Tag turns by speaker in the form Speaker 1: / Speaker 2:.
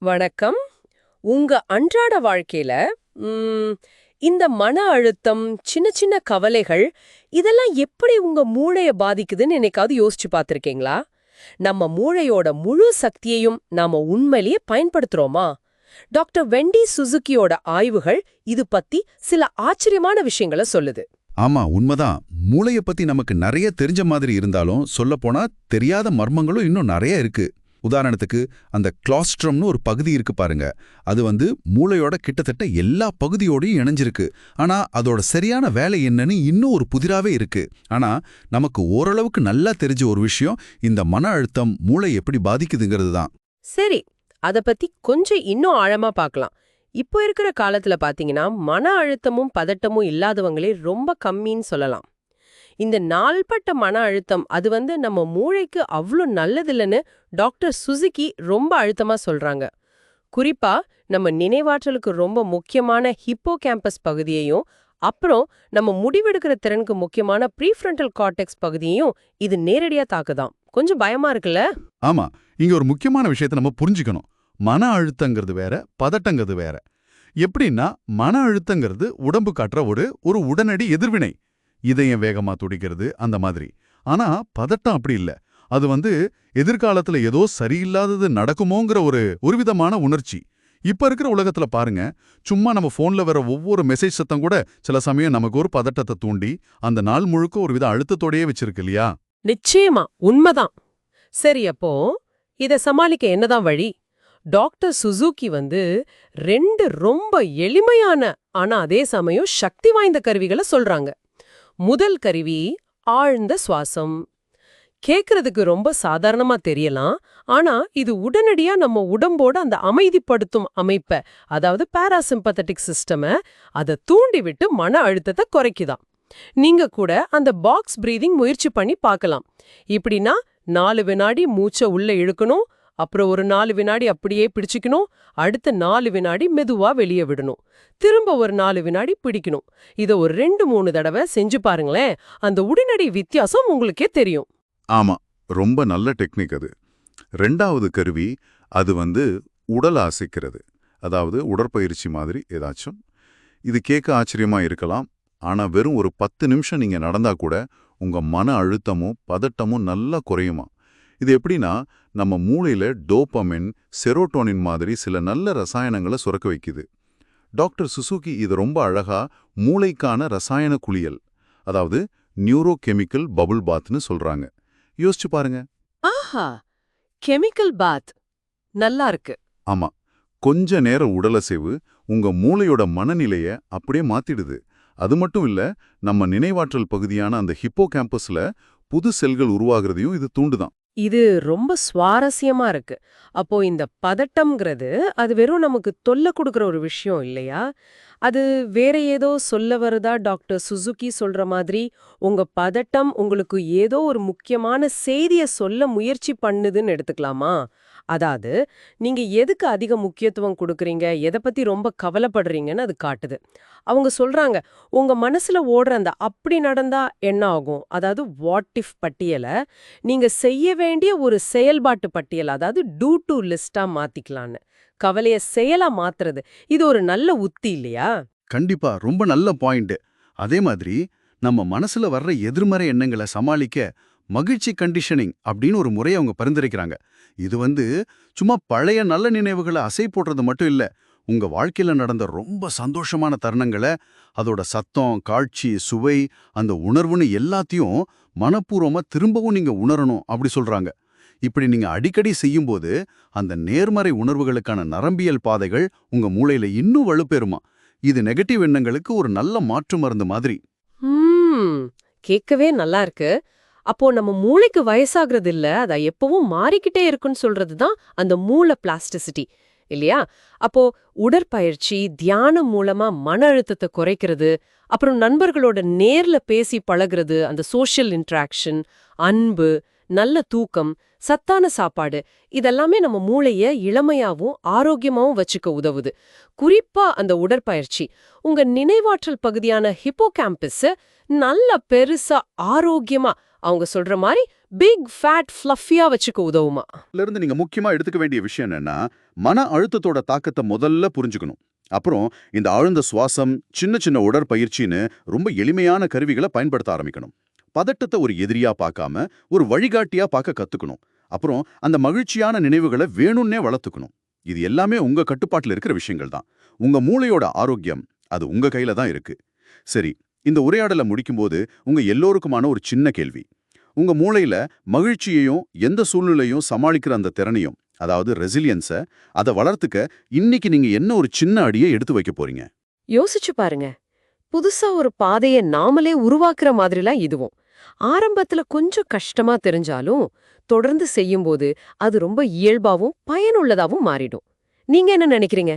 Speaker 1: வணக்கம். உங்க அன்றாட வாழ்க்கையில ம், இந்த மன அழுத்தம், சின்ன சின்ன கவலைகள் இதெல்லாம் எப்படி உங்க மூளைய பாதிக்குதுன்னு என்னைக்காவது யோசிச்சு பார்த்திருக்கீங்களா? நம்ம மூளையோட முழு சக்தியையும் நாம உண்மையிலேயே பயன்படுத்துறோமா? டாக்டர் வெண்டி சுசுகியோட ஆய்வுகள் இது பத்தி சில ஆச்சரியமான விஷயங்களை சொல்லுது.
Speaker 2: ஆமா, உண்மைதான். மூளைய பத்தி நமக்கு நிறைய தெரிஞ்ச மாதிரி இருந்தாலும் சொல்லப்போனா தெரியாத மர்மங்களும் இன்னும் நிறைய இருக்கு. உதாரணத்துக்கு அந்த கிளாஸ்ட்ரம்னு ஒரு பகுதி இருக்கு பாருங்க. அது மூளையோட கிட்டத்தட்ட எல்லா பகுதியோடையும் இணைஞ்சிருக்கு. ஆனா அதோட சரியான வேலை என்னன்னு இன்னும் ஒரு புதிராவே இருக்கு. ஆனா நமக்கு ஓரளவுக்கு நல்லா தெரிஞ்ச ஒரு விஷயம் இந்த மன அழுத்தம் மூளை எப்படி பாதிக்குதுங்கிறது தான்.
Speaker 1: சரி, அத பத்தி கொஞ்சம் இன்னும் ஆழமா பார்க்கலாம். இப்போ இருக்கிற காலத்துல பாத்தீங்கன்னா மன அழுத்தமும் பதட்டமும் இல்லாதவங்களே ரொம்ப கம்மின்னு சொல்லலாம். இந்த நாள்பட்ட மன அழுத்தம் அது நம்ம மூளைக்கு அவ்ளோ நல்லதில்லைன்னு டாக்டர் சுசுகி ரொம்ப அழுத்தமா சொல்றாங்க. குறிப்பா நம்ம நினைவாற்றலுக்கு ரொம்ப முக்கியமான ஹிப்போ கேம்பஸ் பகுதியையும் அப்புறம் நம்ம முடிவெடுக்கிற திறனுக்கு முக்கியமான ப்ரீஃப்ரண்டல் கார்டெக்ஸ் பகுதியையும் இது நேரடியா தாக்குதாம். கொஞ்சம் பயமா இருக்குல்ல?
Speaker 2: ஆமா, இங்க ஒரு முக்கியமான விஷயத்தை நம்ம புரிஞ்சுக்கணும். மன அழுத்தங்கிறது வேற, பதட்டங்கிறது வேற. எப்படின்னா, மன அழுத்தங்கிறது உடம்பு காட்டுற ஒரு ஒரு உடனடி எதிர்வினை. இதயம் வேகமா துடிக்கிறது அந்த மாதிரி. ஆனா பதட்டம் அப்படி இல்ல. அது எதிர்காலத்துல ஏதோ சரியில்லாதது நடக்குமோங்கிற ஒரு விதமான உணர்ச்சி. இப்ப இருக்கிற உலகத்துல பாருங்க, சும்மா நம்ம போன்ல வர ஒவ்வொரு மெசேஜ் சத்தம் கூட சில சமயம் நமக்கு ஒரு பதட்டத்தை தூண்டி அந்த நாள் முழுக்க ஒரு வித அழுத்தத்தோடயே வச்சிருக்கு இல்லையா?
Speaker 1: நிச்சயமா உண்மைதான். சரி, அப்போ இத சமாளிக்க என்னதான் வழி? டாக்டர் சுசுகி 2 ரொம்ப எளிமையான ஆனா அதே சமயம் சக்தி வாய்ந்த கருவிகளை சொல்றாங்க. முதல் கருவி ஆழ்ந்த சுவாசம். கேக்குறதுக்கு ரொம்ப சாதாரணமா தெரியலாம். ஆனா இது உடனடியா நம்ம உடம்போட அந்த அமைதிப்படுத்தும் அமைப்ப, அதாவது பாராசிம்பத்தட்டிக் சிஸ்டம அத தூண்டி விட்டு மன அழுத்தத்தை குறைக்குதாம். நீங்க கூட அந்த பாக்ஸ் பிரீதிங் முயற்சி பண்ணி பார்க்கலாம். இப்படின்னா 4 வினாடி மூச்ச உள்ள இழுக்கணும், அப்புறம் ஒரு 4 வினாடி அப்படியே பிடிச்சுக்கணும், அடுத்த 4 வினாடி மெதுவா வெளியே விடணும், திரும்ப ஒரு 4 வினாடி பிடிக்கணும். இத ஒரு 2-3 தடவை செஞ்சு பாருங்களேன். அந்த உடனடி வித்தியாசம் உங்களுக்கே தெரியும்.
Speaker 3: ஆமா, ரொம்ப நல்ல டெக்னிக் அது. 2வது கருவி அது உடல் அசைக்கிறது. அதாவது உடற்பயிற்சி மாதிரி ஏதாச்சும். இது கேட்க ஆச்சரியமா இருக்கலாம். ஆனா வெறும் ஒரு 10 நிமிஷம் நீங்க நடந்தா கூட உங்க மன அழுத்தமும் பதட்டமும் நல்லா குறையுமா. இது எப்படின்னா, நம்ம மூளையில டோபமின், செரோட்டோனின் மாதிரி சில நல்ல ரசாயனங்களை சுரக்க வைக்குது. டாக்டர் சுசுகி இது ரொம்ப அழகா மூளைக்கான ரசாயன குளியல், அதாவது நியூரோ கெமிக்கல் பபுள் பாத்னு சொல்றாங்க. யோசிச்சு பாருங்க.
Speaker 1: ஆஹா, கெமிக்கல் பாத் நல்லா இருக்கு.
Speaker 3: ஆமா, கொஞ்ச நேர உடலசைவு உங்க மூளையோட மனநிலைய அப்படியே மாத்திடுது. அது மட்டும் இல்ல, நம்ம நினைவாற்றல் பகுதியான அந்த ஹிப்போ கேம்பஸ்ல புது செல்கள் உருவாகிறதையும் இது தூண்டுதான்.
Speaker 1: இது ரொம்ப சுவாரஸ்யமா இருக்கு. அப்போ இந்த பதட்டம்ங்கிறது அது வெறும் நமக்கு தொல்லை கொடுக்கிற ஒரு விஷயம் இல்லையா? அது வேற ஏதோ சொல்ல வருதா? டாக்டர் சுசுகி சொல்ற மாதிரி உங்க பதட்டம் உங்களுக்கு ஏதோ ஒரு முக்கியமான செய்திய சொல்ல முயற்சி பண்ணுதுன்னு எடுத்துக்கலாமா? அதாவது நீங்க எதுக்கு அதிக முக்கியத்துவம் கொடுக்கறீங்க, எதை பத்தி ரொம்ப கவலைப்படுறீங்கன்னு அது காட்டுது. அவங்க சொல்றாங்க, உங்க மனசுல ஓடுற அந்த அப்படி நடந்தா என்ன ஆகும், அதாவது வாட் இஃப் பட்டியல நீங்க செய்ய வேண்டிய ஒரு செயல்பாட்டு பட்டியல், அதாவது டூ டு லிஸ்டா மாத்திக்கலான்னு. கவலைய செயலா மாத்துறது இது ஒரு நல்ல உத்தி இல்லையா?
Speaker 2: கண்டிப்பா, ரொம்ப நல்ல பாயிண்ட். அதே மாதிரி நம்ம மனசுல வர்ற எதிர்மறை எண்ணங்களை சமாளிக்க மகிழ்ச்சி கண்டிஷனிங் அப்படின்னு ஒரு முறையை அவங்க பரிந்துரைக்கிறாங்க. இது சும்மா பழைய நல்ல நினைவுகளை அசை போடுறது மட்டும் இல்ல. உங்க வாழ்க்கையில நடந்த ரொம்ப சந்தோஷமான தருணங்களை, அதோட சத்தம், காட்சி, சுவை, அந்த உணர்வுன்னு எல்லாத்தையும் மனப்பூர்வமா திரும்பவும் நீங்க உணரணும் அப்படி சொல்றாங்க. இப்படி நீங்க அடிக்கடி செய்யும்போது அந்த நேர்மறை உணர்வுகளுக்கான நரம்பியல் பாதைகள் உங்க மூளையில இன்னும் வலுப்பெறுமா. இது நெகட்டிவ் எண்ணங்களுக்கு ஒரு நல்ல மாற்று மருந்து மாதிரி.
Speaker 1: ம் கேட்கவே நல்லா இருக்கு. அப்போ நம்ம மூளைக்கு வயசாகிறது இல்ல, அத எப்பவும் மாறிக்கிட்டே இருக்குன்னு சொல்றது தான் அந்த மூளை பிளாஸ்டிசிட்டி இல்லையா? அப்போ உடற்பயிற்சி, தியானம் மூலமா மன அழுத்தத்தை குறைக்கிறது, அப்புறம் நண்பர்களோட நேர்ல பேசி பழகுறது, அந்த சோஷியல் இன்டராக்ஷன், அன்பு, நல்ல தூக்கம், சத்தான சாப்பாடு இதெல்லாமே நம்ம மூளைய இளமையாவும் ஆரோக்கியமாவும் வச்சுக்க உதவுது. குறிப்பா அந்த உடற்பயிற்சி உங்க நினைவாற்றல் பகுதியான ஹிப்போ கேம்பஸ் நல்ல பெருசா ஆரோக்கியமா அவங்க சொல்ற மாதிரி பிக் ஃபேட் ஃப்ளஃபியா வச்சுக்க உதவுமா?
Speaker 2: இதுல இருந்து நீங்க முக்கியமா எடுத்துக்க வேண்டிய விஷயம் என்னன்னா, மன அழுத்தத்தோட தாக்கத்தை முதல்ல புரிஞ்சுக்கணும். அப்புறம் இந்த ஆழ்ந்த சுவாசம், சின்ன சின்ன உடற்பயிற்சின்னு ரொம்ப எளிமையான கருவிகளை பயன்படுத்த ஆரம்பிக்கணும். பதட்டத்தை ஒரு எதிரியா பார்க்காம ஒரு வழிகாட்டியா பார்க்க கத்துக்கணும். அப்புறம் அந்த மகிழ்ச்சியான நினைவுகளை வேணும்னே வளர்த்துக்கணும். இது எல்லாமே உங்க கட்டுப்பாட்டுல இருக்கிற விஷயங்கள் தான். உங்க மூளையோட ஆரோக்கியம் அது உங்க கையில தான் இருக்கு. சரி, இந்த உரையாடலை முடிக்கும்போது உங்க எல்லோருக்குமான ஒரு சின்ன கேள்வி. உங்க மூளையில மகிழ்ச்சியையும் எந்த சூழ்நிலையும் சமாளிக்கிற அந்த திறனையும், அதாவது ரெசிலியன்ஸை, அதை வளர்த்துக்க இன்னைக்கு நீங்க என்ன ஒரு சின்ன அடியை எடுத்து வைக்க போறீங்க?
Speaker 1: யோசிச்சு பாருங்க. புதுசா ஒரு பாதைய நாமளே உருவாக்குற மாதிரிலாம் இதுவும். ஆரம்பத்துல கொஞ்சம் கஷ்டமா தெரிஞ்சாலும் தொடர்ந்து செய்யும்போது அது ரொம்ப இயல்பாவும் பயனுள்ளதாவும் மாறிடும். நீங்க என்ன நினைக்கிறீங்க?